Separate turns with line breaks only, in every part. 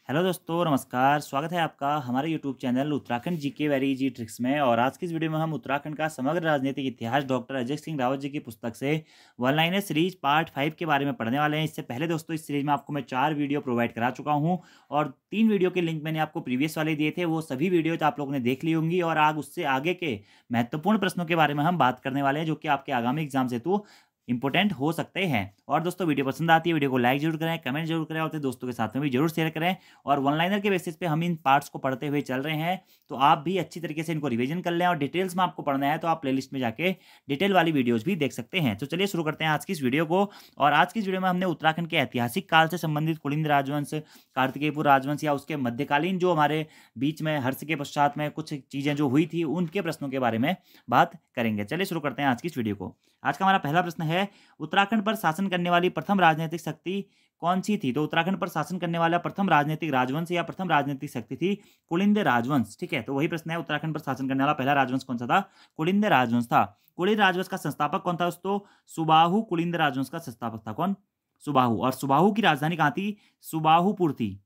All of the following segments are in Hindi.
हेलो दोस्तों, नमस्कार। स्वागत है आपका हमारे YouTube channel Uttarakhand GK very easy tricks में। और आज की इस वीडियो में हम उत्तराखंड का समग्र राजनीतिक इतिहास डॉक्टर अजय सिंह रावत जी की पुस्तक से वन लाइनर सीरीज पार्ट 5 के बारे में पढ़ने वाले हैं। इससे पहले दोस्तों इस सीरीज में आपको मैं 4 वीडियो प्रोवाइड करा चुका हूं और 3 वीडियो के लिंक मैंने आपको प्रीवियस वाले दिए थे। वो सभी वीडियोज आप लोगों ने देख ली होंगी और आज उससे आगे के महत्वपूर्ण प्रश्नों के बारे में हम बात करने वाले हैं, जो कि आपके आगामी एग्जाम हेतु इंपॉर्टेंट हो सकते हैं। और दोस्तों वीडियो पसंद आती है वीडियो को लाइक जरूर करें, कमेंट जरूर करें और अपने दोस्तों के साथ में भी जरूर शेयर करें। और वन लाइनर के बेसिस पे हम इन पार्ट्स को पढ़ते हुए चल रहे हैं, तो आप भी अच्छी तरीके से इनको रिवीजन कर लें। और डिटेल्स में आपको पढ़ना है तो आप प्लेलिस्ट में जाके डिटेल वाली वीडियोज भी देख सकते हैं। तो चलिए शुरू करते हैं आज की इस वीडियो को। और आज की इस वीडियो में हमने उत्तराखंड के ऐतिहासिक काल से संबंधित कुलिंद राजवंश, कार्तिकेयपुर राजवंश या उसके मध्यकालीन जो हमारे बीच में हर्ष के पश्चात में कुछ चीजें जो हुई थी उनके प्रश्नों के बारे में बात करेंगे। चलिए शुरू करते हैं आज की इस वीडियो को। आज का हमारा पहला प्रश्न है, उत्तराखंड पर शासन करने वाली प्रथम राजनीतिक शक्ति कौन सी थी? तो उत्तराखंड पर शासन करने वाला प्रथम राजनीतिक राजवंश या प्रथम राजनीतिक शक्ति थी कुलिंद राजवंश। ठीक है, तो वही प्रश्न है, उत्तराखंड पर शासन करने वाला पहला राजवंश कौन सा था? कुलिंद राजवंश था। कुलिंद राजवंश का संस्थापक कौन था दोस्तों? सुबाहु कुलिंद राजवंश का संस्थापक था। कौन? सुबाहु। और सुबाहु की राजधानी कहाँ थी? सुबाहुपुर थी।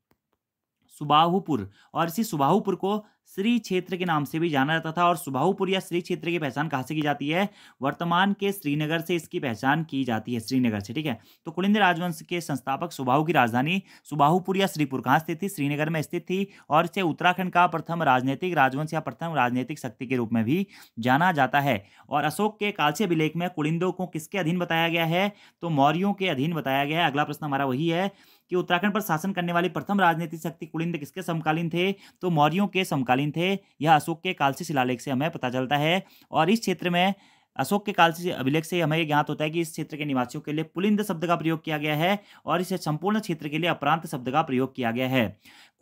सुबाहुपुर। और इसी सुबाहुपुर को श्री क्षेत्र के नाम से भी जाना जाता था। और सुबाहुपुर या श्री क्षेत्र की पहचान कहाँ से की जाती है? वर्तमान के श्रीनगर से इसकी पहचान की जाती है, श्रीनगर से। ठीक है, तो कुलिंद राजवंश के संस्थापक सुबाहु की राजधानी सुबाहुपुर या श्रीपुर कहाँ स्थित थी? श्रीनगर में स्थित थी। और इसे उत्तराखंड का प्रथम राजनीतिक राजवंश या प्रथम राजनीतिक शक्ति के रूप में भी जाना जाता है। और अशोक के कालस्य अभिलेख में कुलिंदों को किसके अधीन बताया गया है? तो मौर्यों के अधीन बताया गया है। अगला प्रश्न हमारा वही है कि उत्तराखंड पर शासन करने वाली प्रथम राजनीतिक शक्ति कुलिंद किसके समकालीन थे? तो मौर्यों के समकालीन थे। यह अशोक के कालसी शिलालेख से हमें पता चलता है। और इस क्षेत्र में अशोक के कालसी अभिलेख से हमें ज्ञात होता है कि इस क्षेत्र के निवासियों के लिए पुलिंद शब्द का प्रयोग किया गया है और इस संपूर्ण क्षेत्र के लिए अपरांत शब्द का प्रयोग किया गया है।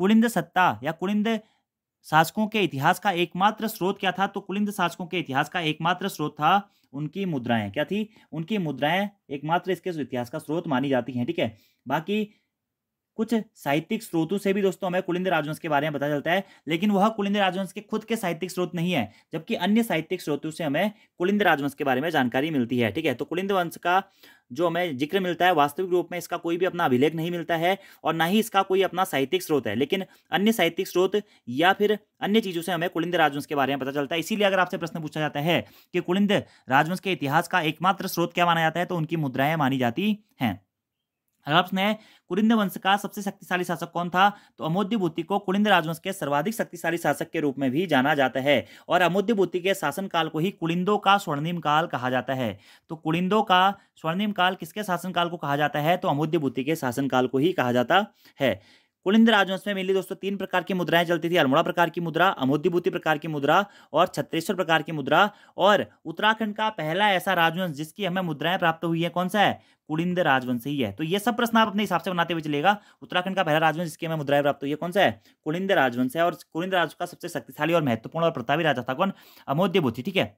कुलिंद सत्ता या कुलिंद शासकों के इतिहास का एकमात्र स्रोत क्या था? तो कुलिंद शासकों के इतिहास का एकमात्र स्रोत था उनकी मुद्राएं। क्या थी? उनकी मुद्राएं एकमात्र इसके इतिहास का स्रोत मानी जाती हैं। ठीक है, बाकी कुछ साहित्यिक स्रोतों से भी दोस्तों हमें कुलिंद राजवंश के बारे में पता चलता है, लेकिन वह कुलिंद राजवंश के खुद के साहित्यिक स्रोत नहीं है, जबकि अन्य साहित्यिक स्रोतों से हमें कुलिंद राजवंश के बारे में जानकारी मिलती है। ठीक है, तो कुलिंद वंश का जो हमें जिक्र मिलता है वास्तविक रूप में इसका कोई भी अपना अभिलेख नहीं मिलता है और ना ही इसका कोई अपना साहित्यिक स्रोत है, लेकिन अन्य साहित्यिक स्रोत या फिर अन्य चीजों से हमें कुलिंद राजवंश के बारे में पता चलता है। इसीलिए अगर आपसे प्रश्न पूछा जाता है कि कुलिंद राजवंश के इतिहास का एकमात्र स्रोत क्या माना जाता है, तो उनकी मुद्राएं मानी जाती हैं। अगला प्रश्न है, कुलिंद वंश का सबसे शक्तिशाली शासक कौन था? तो अमोद्यभूति को कुलिंद राजवंश के सर्वाधिक शक्तिशाली शासक के रूप में भी जाना जाता है और अमोद्यभूति के शासनकाल को ही कुलिंदों का स्वर्णिम काल कहा जाता है। तो कुलिंदों का स्वर्णिम काल किसके शासनकाल को कहा जाता है? तो अमोद्यभूति के शासनकाल को ही कहा जाता है। कुलिंद राजवंश में मेनली दोस्तों 3 प्रकार की मुद्राएं चलती थी, अल्मोड़ा प्रकार की मुद्रा, अमोद्यभूति प्रकार की मुद्रा और छत्रेश्वर प्रकार की मुद्रा। और उत्तराखंड का पहला ऐसा राजवंश जिसकी हमें मुद्राएं प्राप्त हुई है कौन सा है? कुलिंद राजवंश ही है। तो ये सब प्रश्न आप अपने हिसाब से बनाते हुए चलेगा। उत्तराखंड का पहला राजवंश जिसकी हमें मुद्राएं प्राप्त हुई है कौन सा है? कुलिंद राजवंश है। और कुलिंद राजवंश का सबसे शक्तिशाली और महत्वपूर्ण और प्रतापी राजा था कौन? अमोद्यभूति। ठीक है,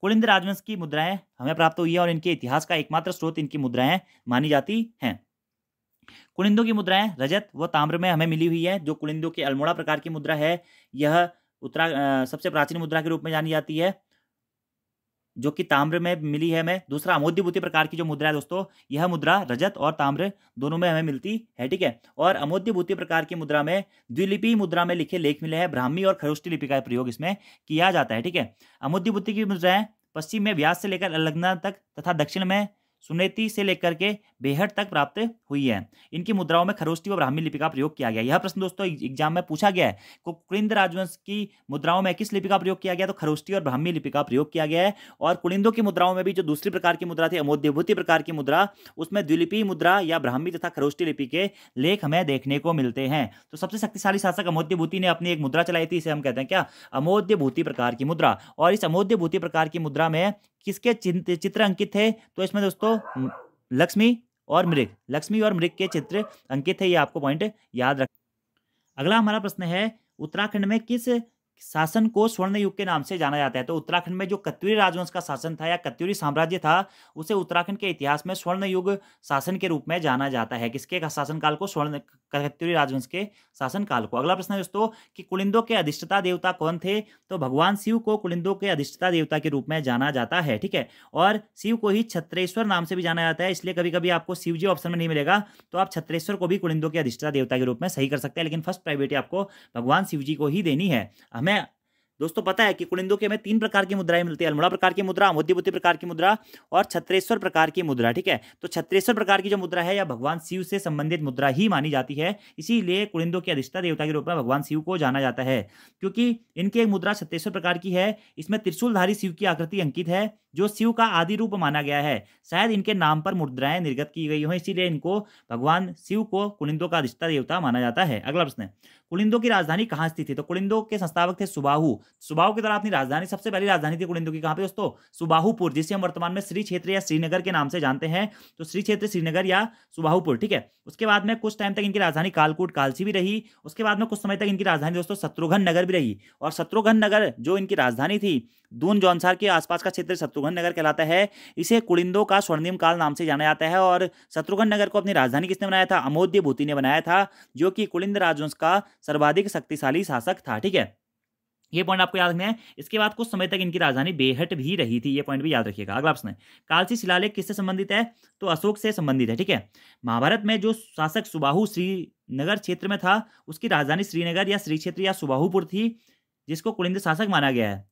कुलिंद राजवंश की मुद्राएं हमें प्राप्त हुई है और इनके इतिहास का एकमात्र स्रोत इनकी मुद्राएं मानी जाती हैं। कुलिंदों की मुद्राएं रजत व ताम्र में हमें मिली हुई है। जो कुलिंदों की अल्मोड़ा प्रकार की मुद्रा है यह सबसे प्राचीन मुद्रा के रूप में जानी जाती है, जो कि ताम्र में मिली है हमें। दूसरा, अमोद्यभूति प्रकार की जो मुद्रा है दोस्तों, यह मुद्रा रजत और ताम्र दोनों में हमें मिलती है। ठीक है, और अमोद्यभूति प्रकार की मुद्रा में द्विलिपि मुद्रा में लिखे लेख मिले हैं, ब्राह्मी और खरोष्टी लिपि का प्रयोग इसमें किया जाता है। ठीक है, अमोद्यभूति की मुद्राएं पश्चिम में व्यास से लेकर अलगना तक तथा दक्षिण में सुनेती से लेकर के बेहट तक प्राप्त हुई है। इनकी मुद्राओं में खरोष्टी व ब्राह्मी लिपि का प्रयोग किया गया। यह प्रश्न दोस्तों एग्जाम में पूछा गया है। कुलिंद राजवंश की मुद्राओं में किस लिपि का प्रयोग किया गया? तो खरोष्टी और ब्राह्मी लिपि का प्रयोग किया गया है। और कुलिंदों की मुद्राओं में भी जो दूसरी प्रकार की मुद्रा थी अमोद्यभूति प्रकार की मुद्रा, उसमें द्विलिपि मुद्रा या ब्राह्मी तथा खरोष्टी लिपि के लेख हमें देखने को मिलते हैं। तो सबसे शक्तिशाली शासक अमोद्यभूति ने अपनी एक मुद्रा चलाई थी, इसे हम कहते हैं क्या? अमोद्यभूति प्रकार की मुद्रा। और इस अमोद्यभूति प्रकार की मुद्रा में किसके चित्र अंकित थे? तो इसमें दोस्तों लक्ष्मी और मृग, लक्ष्मी और मृग के चित्र अंकित है। ये आपको पॉइंट याद रख। अगला हमारा प्रश्न है, उत्तराखंड में किस शासन को स्वर्ण युग के नाम से जाना जाता है। तो उत्तराखंड में जो कत्यूरी राजवंश का शासन था या कत्यूरी साम्राज्य था, उसे उत्तराखंड के इतिहास में स्वर्ण युग शासन के रूप में जाना जाता है। किसके शासनकाल को? स्वर्ण कत्यूरी राजवंश के शासनकाल को। अगला प्रश्न है दोस्तों कि कुलिंदों के अधिष्ठता देवता कौन थे? तो भगवान शिव को कुलिंदों के अधिष्ठता देवता के रूप में जाना जाता है। ठीक है, और शिव को ही छत्रेश्वर नाम से भी जाना जाता है, इसलिए कभी कभी आपको शिव जी ऑप्शन में नहीं मिलेगा तो आप छत्रेश्वर को भी कुलिंदों के अधिष्ठता देवता के रूप में सही कर सकते हैं, लेकिन फर्स्ट प्रायोरिटी आपको भगवान शिव जी को ही देनी है। हमें दोस्तों पता है कि कुलिंदों के हमें 3 प्रकार की मुद्राएं मिलती है, अल्मोड़ा प्रकार की मुद्रा, अमोद्यबुद्धि प्रकार की मुद्रा और छत्रेश्वर प्रकार की मुद्रा। ठीक है, तो छत्रेश्वर प्रकार की जो मुद्रा है या भगवान शिव से संबंधित मुद्रा ही मानी जाती है, इसीलिए कुलिंदों के अधिष्ठता देवता के रूप में भगवान शिव को जाना जाता है, क्योंकि इनकी एक मुद्रा छत्रेश्वर प्रकार की है। इसमें त्रिशूलधारी शिव की आकृति अंकित है, जो शिव का आदि रूप माना गया है। शायद इनके नाम पर मुद्राएं निर्गत की गई हो, इसीलिए इनको भगवान शिव को कुलिंदों का अधिष्ठता देवता माना जाता है। अगला प्रश्न है, कुलिंदों की राजधानी कहाँ स्थित थी? तो कुलिंदों के संस्थापक थे सुबाहु। सुबाहु की तरह अपनी राजधानी, सबसे पहली राजधानी थी कुलिंदों की कहाँ पे दोस्तों? सुबाहुपुर, जिसे हम वर्तमान में श्री क्षेत्र या श्रीनगर के नाम से जानते हैं। तो श्री क्षेत्र, श्रीनगर या सुबाहुपुर। ठीक है, उसके बाद में कुछ टाइम तक इनकी राजधानी कालकूट कालसी भी रही। उसके बाद में कुछ समय तक इनकी राजधानी दोस्तों शत्रुघ्न नगर भी रही, और शत्रुघ्न नगर जो इनकी राजधानी थी, दून जौनसार के आसपास का क्षेत्र शत्रुघ्न नगर कहलाता है। इसे कुलिंदों का स्वर्णिम काल नाम से जाना जाता है, और शत्रुघ्न नगर को अपनी राजधानी किसने बनाया था? अमोद्यभूति ने बनाया था, जो कि कुलिंद राजवंश का सर्वाधिक शक्तिशाली शासक था। ठीक है, ये पॉइंट आपको याद रखना है। इसके बाद कुछ समय तक इनकी राजधानी बेहट भी रही थी, ये पॉइंट भी याद रखिएगा। अगला प्रश्न है, कालसी शिलालेख किससे संबंधित है? तो अशोक से संबंधित है। ठीक है, महाभारत में जो शासक सुबाहु श्रीनगर क्षेत्र में था, उसकी राजधानी श्रीनगर या श्री क्षेत्र या सुबाहुपुर थी, जिसको कुलिंद शासक माना गया है।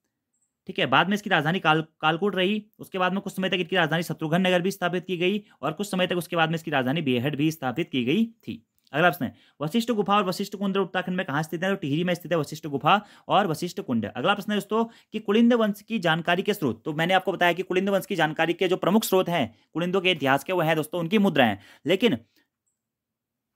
ठीक है, बाद में इसकी राजधानी कालकूट रही। उसके बाद में कुछ समय तक इसकी राजधानी शत्रुघ्न नगर भी स्थापित की गई, और कुछ समय तक उसके बाद में इसकी राजधानी बेहट भी स्थापित की गई थी। अगला प्रश्न है, वशिष्ठ गुफा और वशिष्ठ कुंड उत्तराखंड में कहाँ स्थित है? तो टिहरी में स्थित है वशिष्ठ गुफा और वशिष्ठ कुंड। अगला प्रश्न है दोस्तों कि कुलिंद वंश की जानकारी के स्रोत। तो मैंने आपको बताया कि कुलिंद वंश की जानकारी के जो प्रमुख स्रोत हैं कुलिंदों के इतिहास के, वो है दोस्तों उनकी मुद्राएं। लेकिन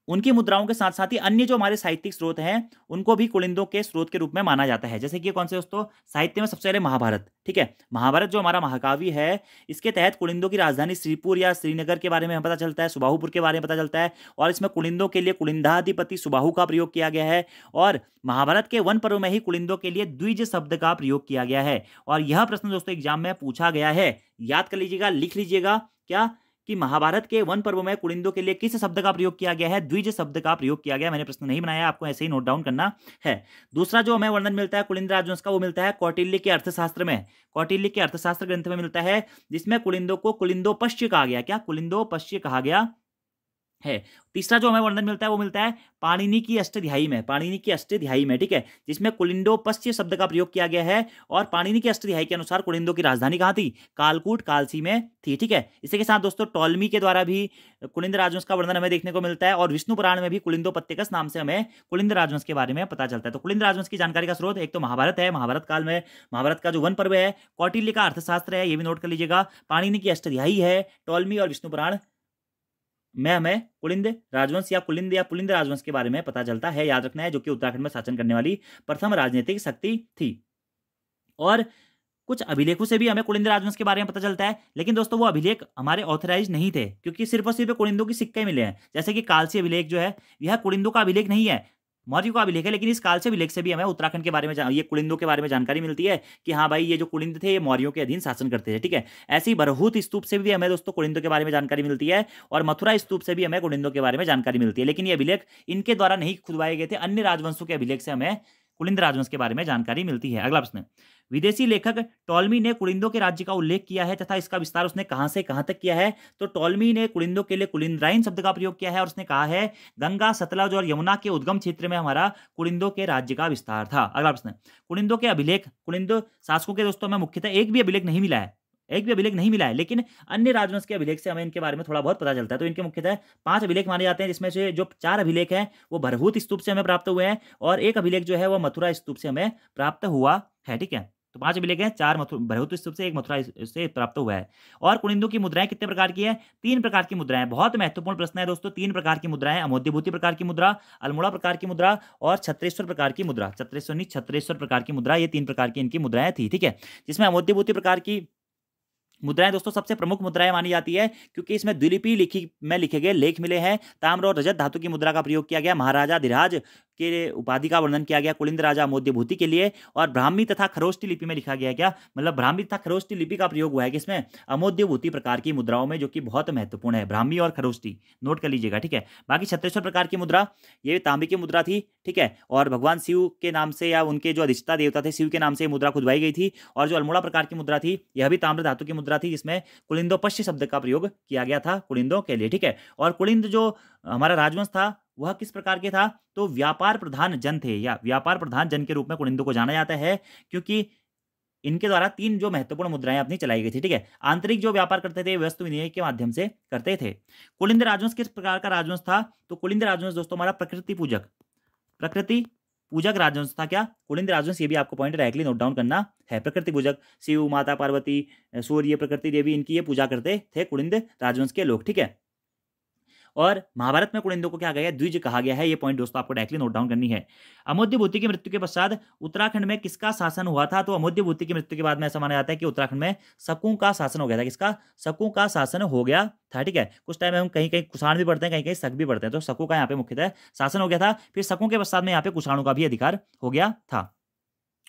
उनकी मुद्राओं के साथ साथ ही अन्य जो हमारे साहित्यिक स्रोत हैं, उनको भी कुलिंदों के स्रोत के रूप में माना जाता है। जैसे कि कौन से दोस्तों? साहित्य में सबसे पहले महाभारत। ठीक है, महाभारत जो हमारा महाकाव्य है, इसके तहत कुलिंदों की राजधानी श्रीपुर या श्रीनगर के बारे में हमें पता चलता है, सुबाहुपुर के बारे में पता चलता है, और इसमें कुलिंदों के लिए कुलिंदाधिपति सुबाहु का प्रयोग किया गया है। और महाभारत के वन पर्व में ही कुलिंदों के लिए द्विज शब्द का प्रयोग किया गया है। और यह प्रश्न दोस्तों एग्जाम में पूछा गया है, याद कर लीजिएगा, लिख लीजिएगा क्या कि महाभारत के वन पर्व में कुलिंदों के लिए किस शब्द का प्रयोग किया गया है? द्विज शब्द का प्रयोग किया गया। मैंने प्रश्न नहीं बनाया, आपको ऐसे ही नोट डाउन करना है। दूसरा जो हमें वर्णन मिलता है कुलिंद राजवंश का, वो मिलता है कौटिल्य के अर्थशास्त्र में। कौटिल्य के अर्थशास्त्र ग्रंथ में मिलता है, जिसमें कुलिंदों को कुलिंदोपश्य कहा गया। क्या? कुलिंदोपश्य कहा गया है। तीसरा जो हमें वर्णन मिलता है वो मिलता है पाणिनि की अष्टाध्यायी में, पाणिनि की अष्टाध्यायी में। ठीक है, जिसमें कुलिंदोपश्य शब्द का प्रयोग किया गया है, और पाणिनि की अष्टाध्यायी के अनुसार कुलिंदों की राजधानी कहाँ थी? कालकूट कालसी में थी। ठीक है, इसी के साथ दोस्तों टॉलमी के द्वारा भी कुलिंद राजवंश का वर्णन हमें देखने को मिलता है, और विष्णु पुराण में भी कुलिंदोपत्यकस नाम से हमें कुलिंद राजवंश के बारे में पता चलता है। तो कुलिंद राजवंश की जानकारी का स्रोत एक तो महाभारत है, महाभारत काल में महाभारत का जो वन पर्व है, कौटिल्य का अर्थशास्त्र है, ये भी नोट कर लीजिएगा, पाणिनि की अष्टाध्यायी है, टॉलमी और विष्णु पुराण में हमें कुलिंद राजवंश या कुलिंद या पुलिंद राजवंश के बारे में पता चलता है। याद रखना है, जो कि उत्तराखंड में शासन करने वाली प्रथम राजनीतिक शक्ति थी। और कुछ अभिलेखों से भी हमें कुलिंद राजवंश के बारे में पता चलता है, लेकिन दोस्तों वो अभिलेख हमारे ऑथराइज नहीं थे, क्योंकि सिर्फ और सिर्फ कुलिंदों की सिक्के मिले हैं। जैसे कि कालसी अभिलेख जो है, यह कुलिंदों का अभिलेख नहीं है, मौर्य का अभिलेख है, लेकिन इस कालसी अभिलेख से भी हमें उत्तराखंड के बारे में ये कुलिंदों के बारे में जानकारी मिलती है कि हाँ भाई, ये जो कुलिंद थे ये मौर्यों के अधीन शासन करते थे। ठीक है, ऐसी बरहूत स्तूप से भी हमें दोस्तों कुलिंदों के बारे में जानकारी मिलती है, और मथुरा स्तूप से भी हमें कुलिंदों के बारे में जानकारी मिलती है। लेकिन ये अभिलेख इनके द्वारा नहीं खुदवाए गए थे, अन्य राजवंशों के अभिलेख से हमें कुलिंद राजवंश के बारे में जानकारी मिलती है। अगला प्रश्न, विदेशी लेखक टॉलमी ने कुलिंदों के राज्य का उल्लेख किया है तथा इसका विस्तार उसने कहां से कहां तक किया है? तो टॉलमी ने कुलिंदों के लिए कुलिंद्राइन शब्द का प्रयोग किया है, और उसने कहा है गंगा सतलज और यमुना के उद्गम क्षेत्र में हमारा कुलिंदों के राज्य का विस्तार था। अगला प्रश्न, कुलिंदों के अभिलेख, कुलिंद शासकों के दोस्तों में मुख्यतः एक भी अभिलेख नहीं मिला है, एक भी अभिलेख नहीं मिला है, लेकिन अन्य राजवंश के अभिलेख से हमें इनके बारे में थोड़ा बहुत पता चलता है। तो इनके मुख्यतः 5 अभिलेख माने जाते हैं, जिसमें से जो 4 अभिलेख हैं वो भरभूत स्तूप से हमें प्राप्त हुए हैं, और एक अभिलेख जो है वो मथुरा स्तूप से हमें प्राप्त हुआ है। ठीक है, तो 5 अभिलेख हैं, 4 भरभूत स्तूप से, एक मथुरा से प्राप्त हुआ है। और कुलिंदों की मुद्राएं कितने प्रकार की है? 3 प्रकार की मुद्राएं। बहुत महत्वपूर्ण प्रश्न है दोस्तों, 3 प्रकार की मुद्राएं, अमोद्यभूति प्रकार की मुद्रा, अल्मोड़ा प्रकार की मुद्रा और छत्रेश्वर प्रकार की मुद्रा। छत्रेश्वर प्रकार की मुद्रा, ये 3 प्रकार की इनकी मुद्राएं थी। ठीक है, जिसमें अमोद्यभूति प्रकार की मुद्राएं दोस्तों सबसे प्रमुख मुद्राएं मानी जाती है, क्योंकि इसमें द्विलिपि में लिखे गए लेख मिले हैं। ताम्र और रजत धातु की मुद्रा का प्रयोग किया गया। महाराजा धीराज इसके उपाधि का वर्णन किया गया कुलिंद राजा अमोद्य भूति के लिए, और ब्राह्मी तथा खरोष्टी लिपि में लिखा गया। क्या मतलब ब्राह्मी तथा खरोष्टी लिपि का प्रयोग हुआ है किसमें? अमोद्य भूति प्रकार की मुद्राओं में, जो कि बहुत महत्वपूर्ण है, ब्राह्मी और खरोष्टी, नोट कर लीजिएगा, ठीक है। बाकी छत्तीसवें प्रकार की मुद्रा, ये तांबे की मुद्रा थी, ठीक है, और भगवान शिव के नाम से या उनके जो अधिष्ठता देवता थे शिव के नाम से मुद्रा खुदवाई गई थी। और जो अल्मोड़ा प्रकार की मुद्रा थी, यह भी ताम्र धातु की मुद्रा थी, जिसमें कुलिंदोपश्य शब्द का प्रयोग किया गया था कुलिंदों के लिए, ठीक है। और कुलिंद जो हमारा राजवंश था वह किस प्रकार के था? तो व्यापार प्रधान जन थे, या व्यापार प्रधान जन के रूप में कुलिंदों को जाना जाता है, क्योंकि इनके द्वारा 3 जो महत्वपूर्ण मुद्राएं अपनी चलाई गई थी, ठीक है। आंतरिक जो व्यापार करते थे वस्तु विनिमय के माध्यम से करते थे। कुलिंद राजवंश किस प्रकार का राजवंश था? तो कुलिंद राजवंश दोस्तों हमारा प्रकृति पूजक राजवंश था। क्या? कुलिंद राजवंश, ये भी आपको पॉइंट डायरेक्टली नोट डाउन करना है। प्रकृति पूजक, शिव, माता पार्वती, सूर्य, प्रकृति देवी, इनकी ये पूजा करते थे कुलिंद राजवंश के लोग, ठीक है। और महाभारत में कुलिंदों को क्या कहा गया? द्विज कहा गया है। ये पॉइंट दोस्तों आपको डायरेक्टली नोट डाउन करनी है। अमोद्य भूति की मृत्यु के पश्चात उत्तराखंड में किसका शासन हुआ था? तो अमोद्य भूति की मृत्यु के बाद में ऐसा माना जाता है कि उत्तराखंड में शकों का शासन हो गया था। किसका? शकों का शासन हो गया था, ठीक है। कुछ टाइम में हम कहीं कहीं कुषाण भी पढ़ते हैं, कहीं कहीं शक भी पढ़ते हैं, तो शकों का यहाँ पे मुख्यतः शासन हो गया था। फिर शकों के पश्चात में यहाँ पे कुषाणों का भी अधिकार हो गया था।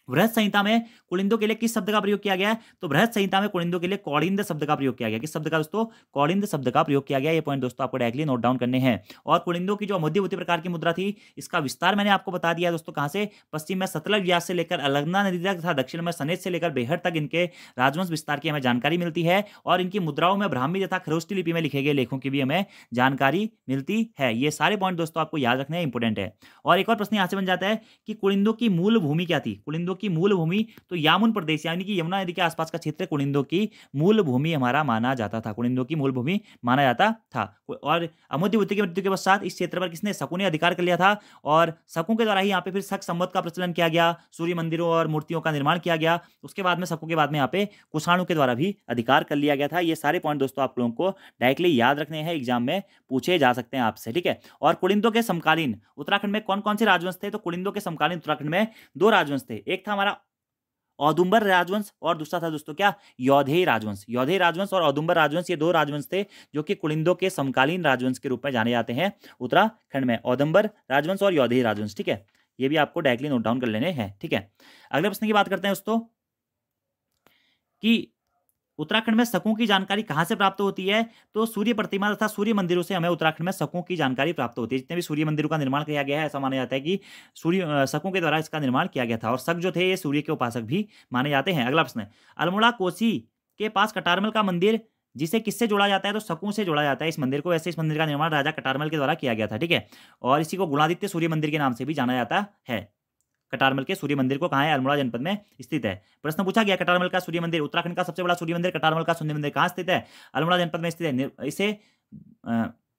बृहद संहिता में कुलिंदों के लिए किस शब्द का प्रयोग किया गया है? तो बृहद संहिता में कुलिंदों के लिए कौड़िंद शब्द का प्रयोग किया गया। किस शब्द का दोस्तों? कौड़िंद शब्द का प्रयोग किया गया। ये पॉइंट दोस्तों आपको डायरेक्टली नोट डाउन करने हैं। और कुलिंदों की जो मध्यवर्ती प्रकार की मुद्रा थी, इसका विस्तार मैंने आपको बता दिया दोस्तों। कहां से? पश्चिम में सतलज व्यास से लेकर अलगना नदी तक तथा दक्षिण में सनेज से लेकर बेहर तक इनके राजवंश विस्तार की हमें जानकारी मिलती है। और इनकी मुद्राओं में ब्राह्मी तथा खरोष्टी लिपि में लिखे गए लेखों की भी हमें जानकारी मिलती है। ये सारे पॉइंट दोस्तों आपको याद रखने इंपोर्टेंट है। और एक और प्रश्न यहां से बन जाता है कि कुलिंदों की मूल भूमि क्या थी? कुलिंदों की मूल भूमि, तो यामुन प्रदेश यानी कि यमुना नदी के आसपास का क्षेत्र कुलिंदों की मूल भूमि हमारा माना जाता था। कुलिंदों की मूल भूमि माना जाता था। और अमोद्य भूति की मृत्यु के पश्चात इस क्षेत्र पर किसने? शकों ने अधिकार कर लिया था। और शकों के द्वारा ही यहाँ पे फिर शक संवत का प्रचलन किया गया, सूर्य मंदिरों और मूर्तियों का निर्माण किया गया। उसके बाद में शकों के बाद में यहाँ पे कुषाणों के द्वारा भी अधिकार कर लिया गया था। ये सारे पॉइंट दोस्तों आप लोगों को डायरेक्टली याद रखने हैं, एग्जाम में पूछे जा सकते हैं आपसे, ठीक है। और कुलिंदों के समकालीन उत्तराखंड में कौन कौन से राजवंश थे? तो कुलिंदों के समकालीन उत्तराखंड में 2 राजवंश थे। एक था हमारा औदुंबर राजवंश और दूसरा था दोस्तों क्या? यौधेय राजवंश। यौधेय राजवंश और औदुंबर राजवंश, ये 2 राजवंश थे जो कि कुलिंदों के समकालीन राजवंश के रूप में जाने जाते हैं उत्तराखंड में। औदुंबर राजवंश और यौधेय राजवंश, ठीक है। ये भी आपको डायरेक्टली नोट डाउन कर लेने हैं, ठीक है। अगले प्रश्न की बात करते हैं दोस्तों कि उत्तराखंड में शकों की जानकारी कहां से प्राप्त होती है? तो सूर्य प्रतिमा तथा सूर्य मंदिरों से हमें उत्तराखंड में शकों की जानकारी प्राप्त होती है। जितने भी सूर्य मंदिरों का निर्माण किया गया है, ऐसा माना जाता है कि शकों के द्वारा इसका निर्माण किया गया था। और शक जो थे ये सूर्य के उपासक भी माने जाते हैं। अगला प्रश्न, अल्मोड़ा कोसी के पास कटारमल का मंदिर, जिसे किससे जोड़ा जाता है? तो शकों से जोड़ा जाता है इस मंदिर को। वैसे इस मंदिर का निर्माण राजा कटारमल के द्वारा किया गया था, ठीक है। और इसी को गुणादित्य सूर्य मंदिर के नाम से भी जाना जाता है। कटारमल के सूर्य मंदिर को कहाँ है? अल्मोड़ा जनपद में स्थित है। प्रश्न पूछा गया, कटारमल का सूर्य मंदिर, उत्तराखंड का सबसे बड़ा सूर्य मंदिर कटारमल का सूर्य मंदिर कहाँ स्थित है? अल्मोड़ा जनपद में स्थित है। इसे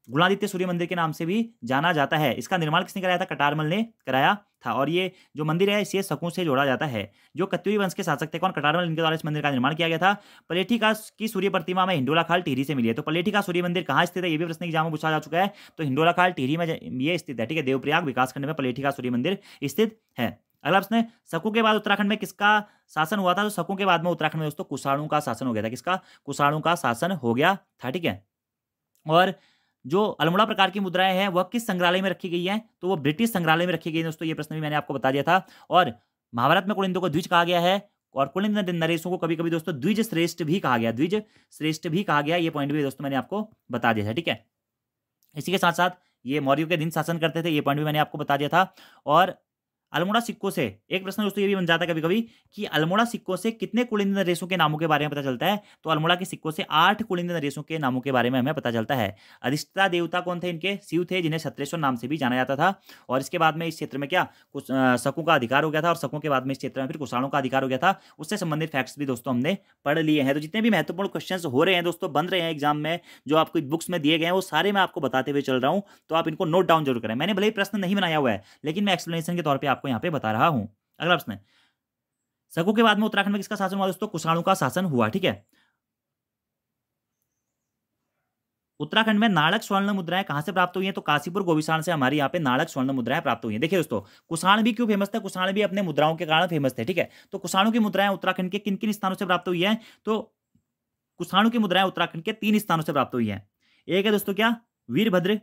गुणादित्य सूर्य मंदिर के नाम से भी जाना जाता है। इसका निर्माण किसने कराया था? कटारमल ने कराया था। और ये जो मंदिर है इसे शकों से जोड़ा जाता है। जो कत्यूरी वंश के शासक थे कौन? कटारमल, इनके द्वारा इस मंदिर का निर्माण किया गया था। पलेठी का की सूर्य प्रतिमा में हिंडोला खाल टिहरी से मिली है। तो पलेठी का सूर्य मंदिर कहाँ स्थित है? ये भी प्रश्न एग्जाम में पूछा जा चुका है। तो हिंडोला खाल टिहरी में ये स्थित है, ठीक है। देवप्रयाग विकासखंड में पलेठी का सूर्य मंदिर स्थित है। अगला प्रश्न, शकों के बाद उत्तराखंड में किसका शासन हुआ था? तो शकों के बाद में उत्तराखंड में दोस्तों कुषाणों का शासन हो गया था। किसका? कुषाणों का शासन हो गया था, ठीक है। और जो अल्मोड़ा प्रकार की मुद्राएं हैं वह किस संग्रहालय में रखी गई हैं? तो वो ब्रिटिश संग्रहालय में रखी गई दोस्तों। ये प्रश्न भी मैंने आपको बता दिया था। और महाभारत में कुलिंदों को द्विज कहा गया है। और कुलिंद नरेशों को कभी कभी दोस्तों द्विज श्रेष्ठ भी कहा गया, द्विज श्रेष्ठ भी कहा गया। ये पॉइंट भी दोस्तों मैंने आपको बता दिया था, ठीक है। इसी के साथ साथ ये मौर्यों के दिन शासन करते थे, ये पॉइंट भी मैंने आपको बता दिया था। और अल्मोड़ा सिक्कों से एक प्रश्न दोस्तों ये भी बन जाता है कभी कभी कि अल्मोड़ा सिक्कों से कितने कुलिंद नरेशों के नामों के बारे में पता चलता है? तो अल्मोड़ा के सिक्कों से 8 कुलिंद नरेशों के नामों के बारे में हमें पता चलता है। अधिष्ठता देवता कौन थे इनके? शिव थे, जिन्हें क्षत्रेश्वर नाम से भी जाना जाता था। और इसके बाद में इस क्षेत्र में क्या कुछ शकों का अधिकार हो गया था। और शकों के बाद में इस क्षेत्र में फिर कुषाणों का अधिकार हो गया था। उससे संबंधित फैक्ट्स भी दोस्तों हमने पढ़ लिए हैं। तो जितने भी महत्वपूर्ण क्वेश्चन हो रहे हैं दोस्तों, बन रहे हैं एग्जाम में, जो आपको बुक्स में दिए गए हैं, वो सारे मैं आपको बताते हुए चल रहा हूँ। तो आप इनको नोट डाउन जरूर करें। मैंने भले ही प्रश्न नहीं बनाया हुआ है, लेकिन मैं एक्सप्लेनेशन के तौर पर आपको यहाँ पे बता रहा हूँ। अगला प्रश्न, शकों के बाद में उत्तराखंड में किसका शासन हुआ दोस्तों? कुषाणों का शासन हुआ, ठीक है। उत्तराखंड में नाड़क स्वर्ण मुद्राएं कहां से प्राप्त हुई हैं? तो काशीपुर गोविशाण से हमारी यहाँ पे नाड़क स्वर्ण मुद्राएं प्राप्त हुई हैं। देखिए दोस्तों, कुषाण भी क्यों फेमस थे? कुषाण भी अपने मुद्राओं के कारण फेमस थे, ठीक है। तो कुषाणों की मुद्राएं उत्तराखंड के किन किन स्थानों से प्राप्त हुई है? तो कुषाणों की मुद्राएं उत्तराखंड के 3 स्थानों से प्राप्त हुई है। एक है दोस्तों क्या? वीरभद्र,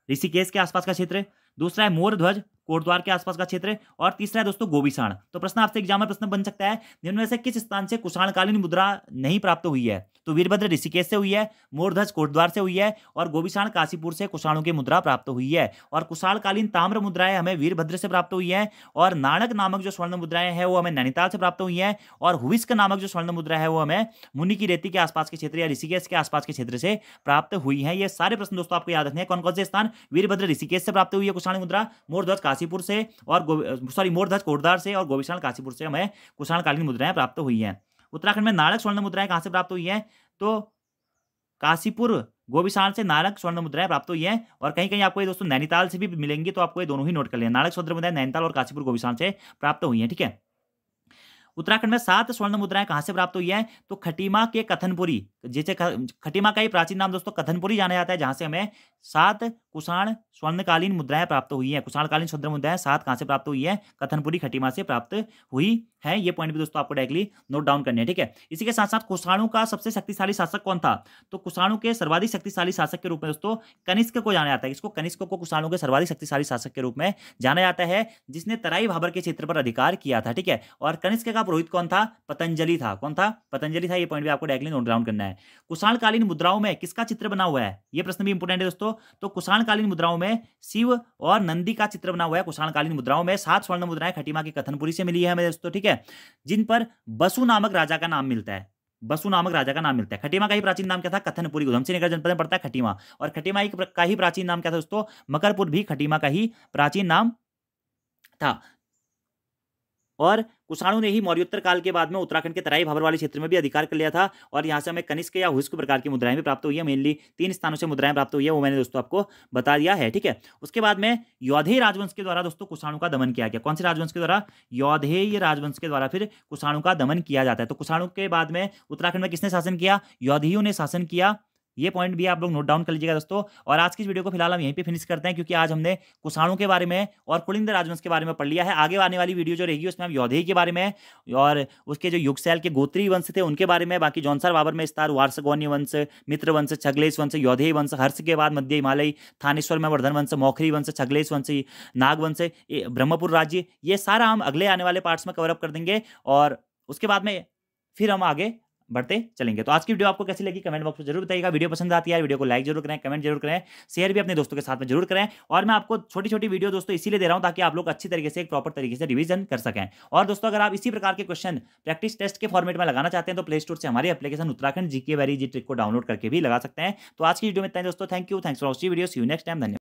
ऋषिकेश के आसपास का क्षेत्र। दूसरा है मोरध्वज, कोटद्वार के आसपास का क्षेत्र, और तीसरा है दोस्तों गोविशाण। तो प्रश्न आपसे एग्जाम में प्रश्न बन सकता है, निम्न में से किस स्थान से कुषाणकालीन मुद्रा नहीं प्राप्त हुई है? तो वीरभद्र ऋषिकेश से हुई है, मोरध्वज कोटद्वार से हुई है, और गोविशाण काशीपुर से कुषाणों की मुद्रा प्राप्त हुई है। और कुषाणकालीन ताम्र मुद्राएं हमें वीरभद्र से प्राप्त हुई है, और नाणक नामक जो स्वर्ण मुद्राएं हैं वो हमें नैनीताल से प्राप्त हुई है, और हुविस्क नामक जो स्वर्ण मुद्रा है वो हमें मुनि की रेती के आसपास के क्षेत्र या ऋषिकेश के आसपास के क्षेत्र से प्राप्त हुई है। ये सारे प्रश्न दोस्तों आपको याद रखने हैं। कौन कौन से स्थान? वीरभद्र ऋषिकेश से प्राप्त हुई है कुषाण मुद्रा, मोरध्वज काशीपुर से, और मोरध्वज कोटद्वार से, और गोविशाण काशीपुर से हमें कुषाणकालीन मुद्राएं प्राप्त हुई हैं। उत्तराखंड में नाणक स्वर्ण मुद्राएं कहां से प्राप्त हुई हैं? तो काशीपुर, गोविशाण से नाणक स्वर्ण मुद्राएं प्राप्त हुई हैं, और कहीं कहीं आपको ये दोस्तों नैनीताल से भी मिलेंगी, तो आपको ये दोनों ही नोट कर लेना। नाणक स्वर्ण मुद्राएं नैनीताल और काशीपुर गोविशाण से प्राप्त हुई हैं, ठीक है। उत्तराखंड में 7 स्वर्ण मुद्राएं कहां से प्राप्त हुई है? तो खटीमा के कथनपुरी, जिसे खटीमा का ही प्राचीन नाम दोस्तों कथनपुरी जाना जाता है, जहां से हमें 7 कुषाण स्वर्णकालीन मुद्राएं प्राप्त हुई है। कुषाणकालीन स्वर्ण मुद्राएं 7 कहां से प्राप्त हुई है? कथनपुरी खटीमा से प्राप्त हुई है। ये पॉइंट भी दोस्तों आपको डायरेक्टली नोट डाउन करने हैं, ठीक है। इसी के साथ साथ कुषाणों का सबसे शक्तिशाली शासक कौन था? तो कुषाणों के सर्वाधिक शक्तिशाली शासक के रूप में दोस्तों कनिष्क को जाना जाता है। इसको कनिष्क को कुषाणों के सर्वाधिक शक्तिशाली शासक के रूप में जाना जाता है, जिसने तराई भाबर के क्षेत्र पर अधिकार किया था, ठीक है। और कनिष्क का पुरोहित कौन था? पतंजलि था। कौन था? पतंजलि था। ये पॉइंट भी आपको डायरेक्टली नोट डाउन करना है। कुषाणकालीन मुद्राओं में किसका चित्र बना हुआ है? ये प्रश्न भी इंपोर्टेंट है दोस्तों। तो कुषाणकालीन मुद्राओं में शिव और नंदी का चित्र बना हुआ है। कुषाणकालीन मुद्राओं में 7 स्वर्ण मुद्राएं खटीमा की कथनपुरी से मिली है हमें दोस्तों, ठीक है, जिन पर बसु नामक राजा का नाम मिलता है। बसु नामक राजा का नाम मिलता है। खटीमा का ही प्राचीन नाम क्या था? कथनपुरी। उधम सिंह नगर जनपद में पड़ता है खटीमा। और खटीमा का ही प्राचीन नाम क्या था दोस्तों? मकरपुर भी खटीमा का ही प्राचीन नाम था। और कुषाणों ने ही मौर्योत्तर काल के बाद में उत्तराखंड के तराई भाबर वाले क्षेत्र में भी अधिकार कर लिया था, और यहाँ से हमें कनिष्क या हुइस्क प्रकार की मुद्राएं भी प्राप्त हुई है। मेनली 3 स्थानों से मुद्राएं प्राप्त हुई है, वो मैंने दोस्तों आपको बता दिया है, ठीक है। उसके बाद में यौधेय राजवंश के द्वारा दोस्तों कुषाणों का दमन किया गया। कौन से राजवंश के द्वारा? यौधेय राजवंश के द्वारा फिर कुषाणों का दमन किया जाता है। तो कुषाणों के बाद में उत्तराखंड में किसने शासन किया? यौधेयों ने शासन किया। ये पॉइंट भी आप लोग नोट डाउन कर लीजिएगा दोस्तों। और आज की इस वीडियो को फिलहाल हम यहीं पे फिनिश करते हैं, क्योंकि आज हमने कुषाणों के बारे में और कुलिंद राजवंश के बारे में पढ़ लिया है। आगे आने वाली वीडियो जो रहेगी उसमें हम यौधेय के बारे में और उसके जो युगसैल के गोत्री वंश थे उनके बारे में, बाकी जौनसार बाबर में स्तार, वार्षगौन्य वंश, मित्र वंश, छगलेश वंश, यौधेय वंश, हर्ष के बाद मध्य हिमालय, थानेश्वर में वर्धन वंश, मौखरी वंश, छगलेश वंश, नाग वंश, ब्रह्मपुर राज्य, ये सारा हम अगले आने वाले पार्ट्स में कवरअप कर देंगे। और उसके बाद में फिर हम आगे बढ़ते चलेंगे। तो आज की वीडियो आपको कैसी लगी कमेंट बॉक्स में जरूर बताइएगा। वीडियो पसंद आती है वीडियो को लाइक जरूर करें, कमेंट जरूर करें, शेयर भी अपने दोस्तों के साथ में जरूर करें। और मैं आपको छोटी छोटी वीडियो दोस्तों इसीलिए दे रहा हूं ताकि आप लोग अच्छी तरीके से एक प्रॉपर तरीके से रिवीजन कर सकें। और दोस्तों अगर आप इसी प्रकार के क्वेश्चन प्रैक्टिस टेस्ट के फॉर्मेट में लगाना चाहते हैं तो प्ले स्टोर से हमारी एप्लीकेशन उत्तराखंड जीके वेरी जी ट्रिक को डाउनलोड करके भी लगा सकते हैं। तो आज की वीडियो में इतना ही दोस्तों। Thank you, thanks for watching video. See you next time. धन्यवाद।